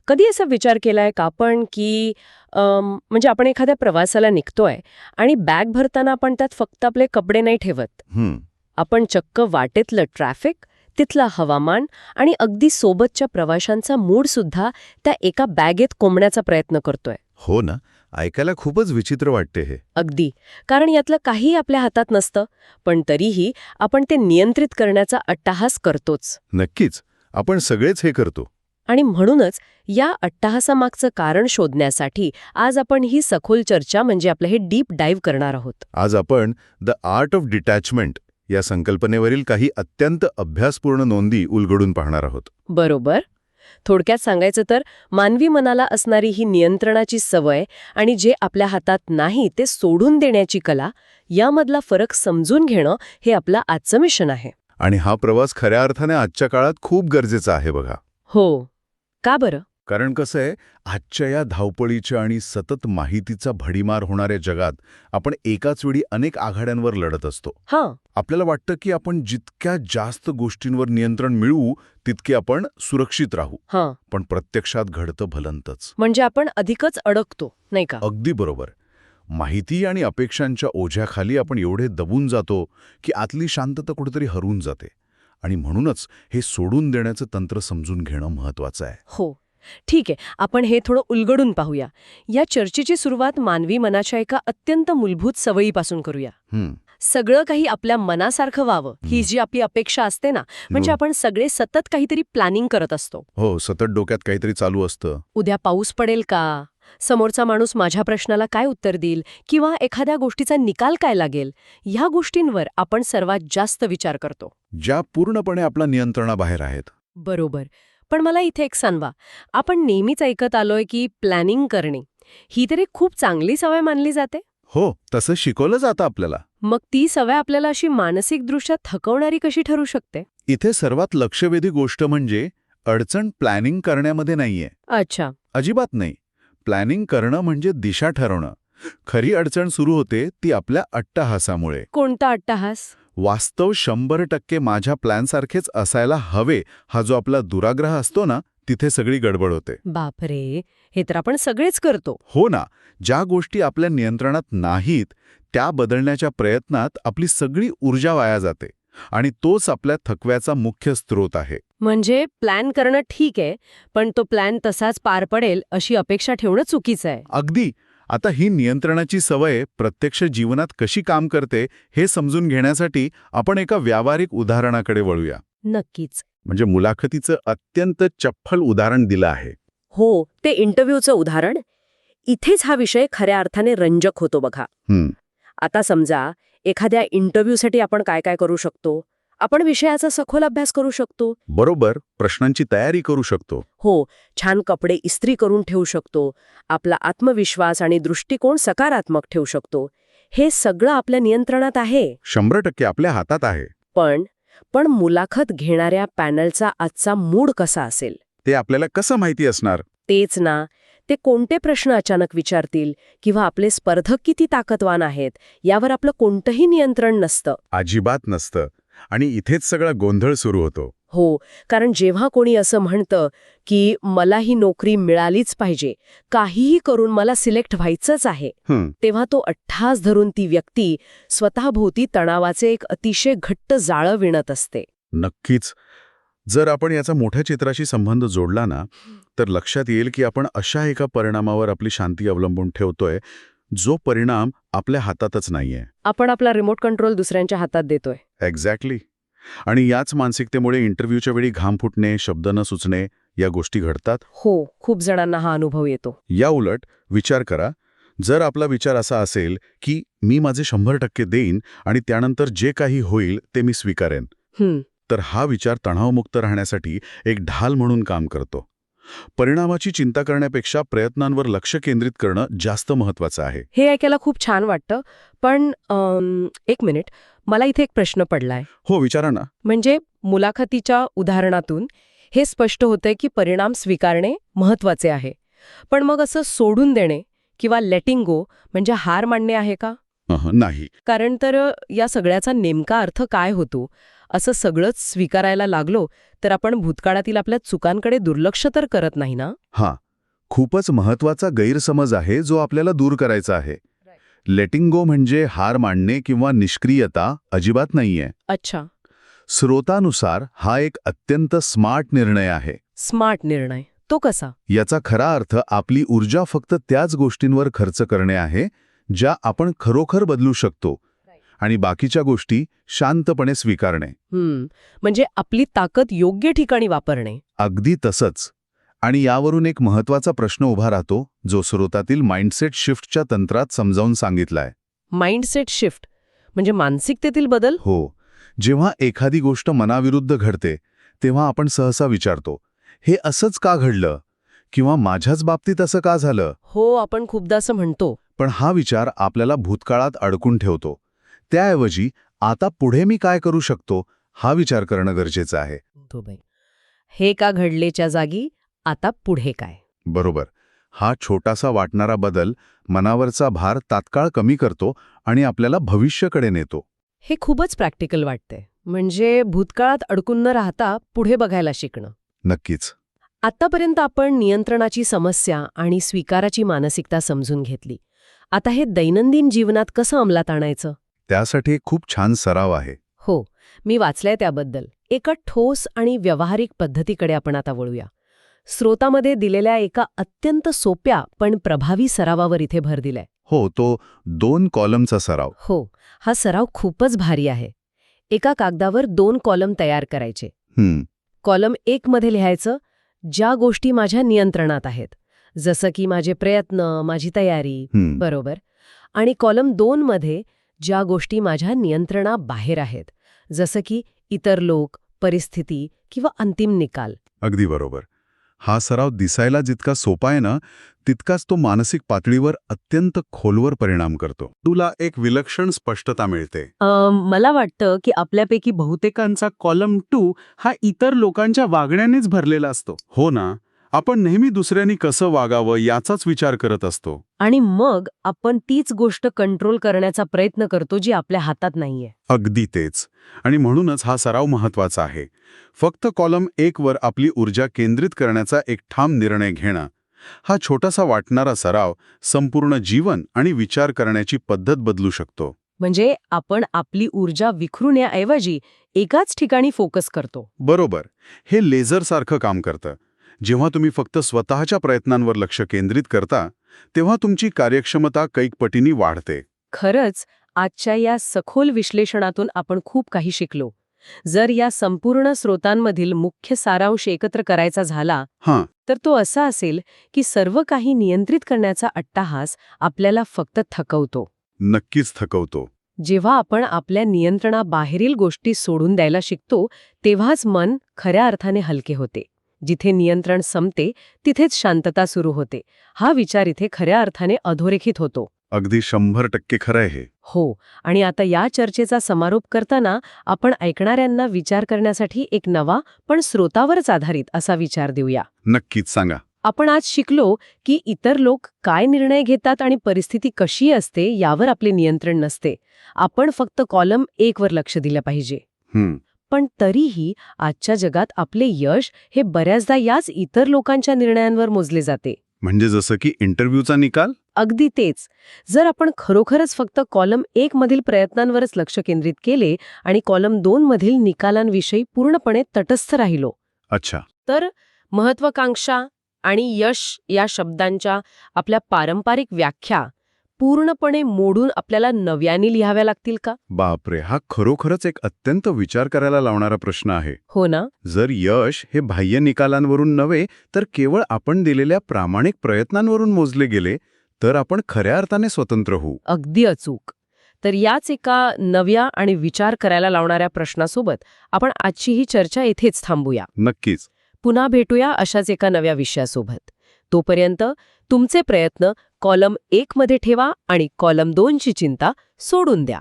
कधी असा विचार केलाय का आपण की म्हणजे आपण एखाद्या प्रवासाला निघतोय आणि बॅग भरताना आपण त्यात फक्त आपले कपडे नाही ठेवत. आपण चक्क वाटेतलं ट्रॅफिक, तिथलं हवामान आणि अगदी सोबतच्या प्रवाशांचा मूड सुद्धा त्या एका बॅगेत कोंबण्याचा प्रयत्न करतोय. हो ना, ऐकायला खूपच विचित्र वाटते हे. अगदी. कारण यातलं काहीही आपल्या हातात नसतं, पण तरीही आपण ते नियंत्रित करण्याचा अट्टाहास करतोच. नक्कीच, आपण सगळेच हे करतो. आणि म्हणूनच या अट्टाहासामागचं कारण शोधण्यासाठी आज आपण ही सखोल चर्चा म्हणजे आपलं हे डीप डाईव्ह करणार आहोत. आज आपण द आर्ट ऑफ डिटॅचमेंट या संकल्पनेवरील काही अत्यंत अभ्यासपूर्ण नोंदी उलगडून पाहणार आहोत. बरोबर. थोडक्यात सांगायचं तर मानवी मनाला असणारी ही नियंत्रणाची सवय आणि जे आपल्या हातात नाही ते सोडून देण्याची कला, यामधला फरक समजून घेणं हे आपलं आजचं मिशन आहे. आणि हा प्रवास खऱ्या अर्थाने आजच्या काळात खूप गरजेचा आहे बघा. हो. का बरं? कारण कसं आहे, आजच्या या धावपळीच्या आणि सतत माहितीचा भडीमार होणाऱ्या जगात आपण एकाच वेळी अनेक आघाड्यांवर लढत असतो. आपल्याला वाटतं की आपण जितक्या जास्त गोष्टींवर नियंत्रण मिळवू तितके आपण सुरक्षित राहू. पण प्रत्यक्षात घडतं भलंतच. म्हणजे आपण अधिकच अडकतो, नाही का? अगदी बरोबर. माहिती आणि अपेक्षांच्या ओझ्याखाली आपण एवढे दबून जातो की आतली शांतता कुठेतरी हरवून जाते. आणि म्हणूनच हे सोडून देण्याचं तंत्र समजून घेणं महत्वाचं आहे. हो. ठीक आहे, आपण हे थोडं उलगडून पाहूया. या चर्चेची सुरुवात मानवी मनाच्या एका अत्यंत मूलभूत सवयीपासून करूया. सगळं काही आपल्या मनासारखं व्हावं ही जी आपली अपेक्षा असते ना, म्हणजे आपण सगळे सतत काहीतरी प्लॅनिंग करत असतो. हो, सतत डोक्यात काहीतरी चालू असतं. उद्या पाऊस पडेल का, समोरचा माणूस माझ्या प्रश्नाला काय उत्तर देईल, किंवा एखाद्या गोष्टीचा निकाल काय लागेल, ह्या गोष्टींवर आपण सर्वात जास्त विचार करतो, ज्या पूर्णपणे आपल्या नियंत्रणाबाहेर आहेत. बरोबर. पण मला इथे एक सांगा, आपण नेहमीच ऐकत आलोय की प्लॅनिंग करणे ही तरी खूप चांगली सवय मानली जाते. हो, तसं शिकवलं जातं आपल्याला. मग ती सवय आपल्याला अशी मानसिकदृष्ट्या थकवणारी कशी ठरू शकते? इथे सर्वात लक्षवेधी गोष्ट म्हणजे अडचण प्लॅनिंग करण्यामध्ये नाहीये. अच्छा. अजिबात नाही. प्लॅनिंग करणं म्हणजे दिशा ठरवणं. खरी अडचण सुरू होते ती आपल्या अट्टाहासामुळे. कोणता अट्टाहास? वास्तव 100% माझ्या प्लॅनसारखेच असायला हवे हा जो आपला दुराग्रह असतो ना, तिथे सगळी गडबड होते. बापरे, हे तर आपण सगळेच करतो. हो ना. ज्या गोष्टी आपल्या नियंत्रणात नाहीत त्या बदलण्याच्या प्रयत्नात आपली सगळी ऊर्जा वाया जाते. आणि तोच आपल्या थकव्याचा मुख्य स्रोत आहे. म्हणजे प्लॅन करणं ठीक आहे, पण तो प्लॅन तसाच पार पडेल अशी अपेक्षा ठेवणं चुकीचं आहे. अगदी. आता ही नियंत्रणाची सवय प्रत्यक्ष जीवनात कशी काम करते हे समजून घेण्यासाठी आपण एका व्यावहारिक उदाहरणाकडे वळूया. नक्कीच. म्हणजे मुलाखतीचं अत्यंत चपखल उदाहरण दिलं आहे. हो, ते इंटरव्ह्यूचं उदाहरण. इथेच हा विषय खऱ्या अर्थाने रंजक होतो बघा. आता समजा एखाद्या इंटरव्ह्यूसाठी आपण काय काय करू शकतो? आपण विषयाचा सखोल अभ्यास करू शकतो. बरोबर. प्रश्नांची तयारी करू शकतो. हो, छान कपडे इस्त्री करून ठेवू शकतो. आपला आत्मविश्वास आणि दृष्टिकोन सकारात्मक ठेवू शकतो. हे सगळं आपल्या नियंत्रणात आहे. 100% आपल्या हातात आहे. पण मुलाखत घेणाऱ्या पॅनलचा आजचा मूड कसा असेल ते आपल्याला कसं माहिती असणार? तेच ना. ते कोणते प्रश्न अचानक विचारतील किंवा आपले स्पर्धक किती ताकदवान आहेत यावर आपलं कोणतंही नियंत्रण नसतं. अजिबात नसतं. आणि इथेच सगळा गोंधळ सुरू होतो. हो, कारण जेव्हा कोणी असं म्हणतं की मला ही नोकरी मिळालीच पाहिजे, काहीही करून मला सिलेक्ट व्हायचंच आहे, तेव्हा तो अट्टाहास धरून ती व्यक्ती स्वतःभोवती तणावाचे एक अतिशय घट्ट जाळं विणत असते. नक्कीच. जर आपण याचा मोठ्या चित्राशी संबंध जोडला ना, तर लक्षात येईल की आपण अशा एका परिणामावर आपली शांती अवलंबून ठेवतोय जो परिणाम आपल्या हातातच नाहीये. आपण आपला रिमोट कंट्रोल दुसऱ्यांच्या हातात देतोय. एक्झॅक्टली. आणि याच मानसिकतेमुळे इंटरव्ह्यूच्या वेळी घाम फुटणे, शब्द न सुचणे या गोष्टी घडतात. हो, खूप जणांना हा अनुभव येतो. या उलट विचार करा, जर आपला विचार असा असेल की मी माझे 100% देईन आणि त्यानंतर जे काही होईल ते मी स्वीकारेन, तर हा विचार तणावमुक्त राहण्यासाठी एक ढाल म्हणून काम करतो. परिणामाची चिंता करण्यापेक्षा प्रयत्नांवर लक्ष केंद्रित करणं जास्त महत्वाचं आहे. हे ऐकायला खूप छान वाटतं, पण एक मिनिट, मला इथे एक प्रश्न पडलाय. हो, विचारा ना. म्हणजे मुलाखतीच्या उदाहरणातून हे स्पष्ट होतंय की परिणाम स्वीकारणे महत्वाचे आहे, पण मग असं सोडून देणे किंवा लेटिंग गो म्हणजे हार मानणे आहे का? नाही. कारण तर या सगळ्याचा नेमका अर्थ काय होतो? असं सगळंच स्वीकारायला लागलो तर आपण भूतकाळातील आपल्या चुकांकडे दुर्लक्ष तर करत नाही ना? हां, खूपच महत्वाचा गैरसमज आहे जो आपल्याला दूर करायचा आहे. लेटिंग गो म्हणजे हार मानणे किंवा निष्क्रियता अजिबात नाहीये. अच्छा, स्रोतानुसार हा एक अत्यंत स्मार्ट निर्णय आहे. स्मार्ट निर्णय. तो कसा? याचा खरा अर्थ आपली ऊर्जा फक्त त्याच गोष्टींवर खर्च करणे आहे ज्या आपण खरोखर बदलू शकतो आणि बाकीच्या गोष्टी शांतपणे स्वीकारणे. म्हणजे आपली ताकद योग्य ठिकाणी वापरणे. अगदी तसंच. आणि यावरून एक महत्वाचा प्रश्न उभा राहतो जो स्रोतातील माइंडसेट शिफ्टच्या तंत्रात समजावून सांगितलाय. माइंडसेट शिफ्ट म्हणजे मानसिकतेतील बदल? हो. जेव्हा एखादी गोष्ट मनाविरुद्ध घडते तेव्हा आपण सहसा विचारतो, हे असंच का घडलं? किंवा माझ्याच बाबतीत असं का झालं? हो, आपण खूपदा असं म्हणतो. पण हा विचार आपल्याला भूतकाळात अडकून ठेवतो. त्याऐवजी आता पुढे मी काय करू शकतो हा विचार करणं गरजेचं आहे. हे का घडलेच्या जागी आता पुढे काय? बरोबर. हा छोटासा वाटणारा बदल मनावरचा भार तात्काळ कमी करतो आणि आपल्याला भविष्याकडे नेतो. हे खूपच प्रॅक्टिकल वाटते. म्हणजे भूतकाळात अडकून न राहता पुढे बघायला शिकणं. नक्कीच. आतापर्यंत आपण नियंत्रणाची समस्या आणि स्वीकाराची मानसिकता समजून घेतली. आता हे दैनंदिन जीवनात कसं अंमलात आणायचं? त्यासाठी एक खूप छान सराव आहे. हो, मी वाचलंय त्याबद्दल. एका ठोस आणि व्यावहारिक पद्धतीकडे आपण आता वळूया. स्रोतामध्ये दिलेल्या एका अत्यंत सोप्या पण प्रभावी सरावावर इथे भर दिलाय. हो, तो 2 कॉलमचा सराव. हो, हा सराव खूपच भारी आहे. एका कागदावर 2 कॉलम तयार करायचे. कॉलम 1 मध्ये लिहायचं, ज्या गोष्टी माझ्या नियंत्रणात आहेत, जसं की माझे प्रयत्न, माझी तयारी, बरोबर. आणि कॉलम 2 मध्ये ज्या गोष्टी माझ्या नियंत्रणाबाहेर आहेत, जसं की इतर लोक, परिस्थिती किंवा अंतिम निकाल. अगदी बरोबर. हा सराव दिसायला जितका सोपा आहे ना, तितकाच तो मानसिक पातळीवर अत्यंत खोलवर परिणाम करतो. तुला एक विलक्षण स्पष्टता मिळते. मला वाटतं की आपल्यापैकी बहुतेकांचा कॉलम 2 हा इतर लोकांच्या वागण्यानेच भरलेला असतो. हो ना, आपण नेहमी दुसऱ्यांनी कसं वागावं याचाच विचार करत असतो. आणि मग आपण तीच गोष्ट कंट्रोल करण्याचा प्रयत्न करतो जी आपल्या हातात नाहीये. अगदी तेच. आणि म्हणूनच हा सराव महत्वाचा आहे. फक्त कॉलम 1 वर आपली ऊर्जा केंद्रित करण्याचा एक ठाम निर्णय घेणं. हा छोटासा वाटणारा सराव संपूर्ण जीवन आणि विचार करण्याची पद्धत बदलू शकतो. म्हणजे आपण आपली ऊर्जा विखरुण्याऐवजी एकाच ठिकाणी फोकस करतो. बरोबर. हे लेझरसारखं काम करतं. जेव्हा तुम्ही फक्त स्वतःच्या प्रयत्नांवर लक्ष केंद्रित करता तेव्हा तुमची कार्यक्षमता कैक पटींनी वाढते. खरंच आजच्या या सखोल विश्लेषणातून आपण खूप काही शिकलो. जर या संपूर्ण स्रोतांमधील मुख्य सारांश एकत्र करायचा झाला तर तो असा असेल की सर्व काही नियंत्रित करण्याचा अट्टाहास आपल्याला फक्त थकवतो. नक्कीच थकवतो. जेव्हा आपण आपल्या नियंत्रणाबाहेरील गोष्टी सोडून द्यायला शिकतो तेव्हाच मन खऱ्या अर्थाने हलके होते. जिथे नियंत्रण संपते तिथेच शांतता सुरू होते. हा विचार इथे खऱ्या अर्थाने अधोरेखित होतो. अगदी 100% खरं आहे. हो, आणि आता या चर्चेचा समारोप करताना आपण ऐकणाऱ्यांना विचार करण्यासाठी एक नवा पण स्रोतावरच आधारित असा विचार देऊया. नक्कीच सांगा. आपण आज शिकलो की इतर लोक काय निर्णय घेतात आणि परिस्थिती कशी असते यावर आपले नियंत्रण नसते. आपण फक्त कॉलम 1 वर लक्ष दिलं पाहिजे. पण तरीही आजच्या जगात आपले यश हे बऱ्याचदा याच इतर लोकांच्या निर्णयांवर मोजले जाते. म्हणजे जसं की इंटरव्ह्यूचा निकाल? अगदी तेच. जर आपण खरोखरच फक्त कॉलम 1 मधील प्रयत्नांवरच लक्ष केंद्रित केले आणि कॉलम 2 मधील निकालांविषयी पूर्णपणे तटस्थ राहिलो, अच्छा, तर महत्वाकांक्षा आणि यश या शब्दांच्या आपल्या पारंपरिक व्याख्या पूर्णपणे मोडून आपल्याला नव्याने लिहाव्या लागतील का? बापरे, हा खरोखरच एक अत्यंत विचार करायला लावणारा प्रश्न आहे. हो ना. जर यश हे बाह्य निकालांवरून नव्हे तर केवळ आपण दिलेल्या प्रामाणिक प्रयत्नांवरून मोजले गेले तर आपण खऱ्या अर्थाने स्वतंत्र होऊ. अगदी अचूक. तर याच एका नव्या आणि विचार करायला लावणाऱ्या प्रश्नासोबत आपण आजची ही चर्चा येथेच थांबूया. नक्कीच. पुन्हा भेटूया अशाच एका नव्या विषयासोबत. तोपर्यंत तुमचे प्रयत्न कॉलम 1 मध्ये ठेवा आणि कॉलम 2 ची चिंता सोडून द्या.